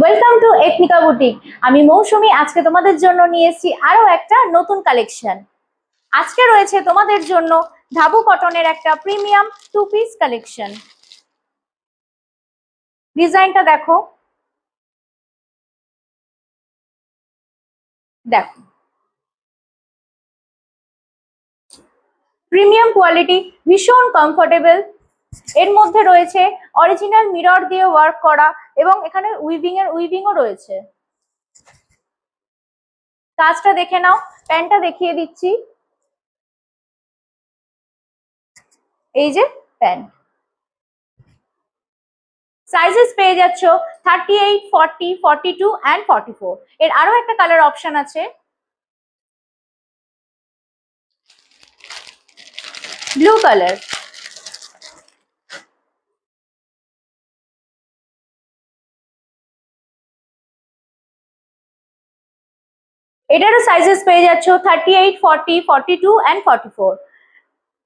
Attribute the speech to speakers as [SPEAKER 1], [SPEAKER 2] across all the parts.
[SPEAKER 1] Welcome to এথনিকা boutique. আমি মৌসুমী। আজকে তোমাদের জন্য নিয়ে এসেছি আরো একটা নতুন কালেকশন। আজকে রয়েছে তোমাদের জন্য ধাবু কটনের একটা প্রিমিয়াম টু পিস কালেকশন। ডিজাইনটা দেখো, দেখো প্রিমিয়াম কোয়ালিটি, ভীষণ কমফোর্টেবল। এর মধ্যে রয়েছে অরিজিনাল মিরর দিয়ে ওয়ার্ক করা এবং এখানে উইভিংও রয়েছে। কাজটা দেখে নাও, প্যান্টটা দেখিয়ে দিচ্ছি। এই যে প্যান্ট, সাইজেস পেয়ে যাচ্ছ 38, 40, 42 অ্যান্ড 44। এর আরো একটা কালার অপশন আছে, ব্লু কালার। এটারও সাইজেস পেয়ে যাচ্ছ 38, 40, 42 অ্যান্ড 44।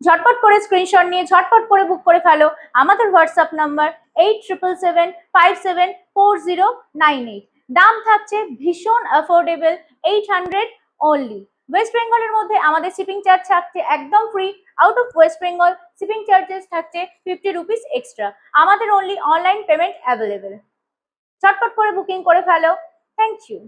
[SPEAKER 1] ঝটপট করে স্ক্রিনশট নিয়ে ঝটপট করে বুক করে ফেলো আমাদের হোয়াটসঅ্যাপ নাম্বার 8777574098। দাম থাকছে ভীষণ অ্যাফোর্ডেবল, 800 অনলি। ওয়েস্ট বেঙ্গলের মধ্যে আমাদের শিপিং চার্জ থাকছে একদম free. Out of West Bengal shipping charges থাকছে 50 রুপিস এক্সট্রা। আমাদের অনলি অনলাইন পেমেন্ট অ্যাভেলেবেল। ঝটপট করে বুকিং করে ফেলো। Thank you.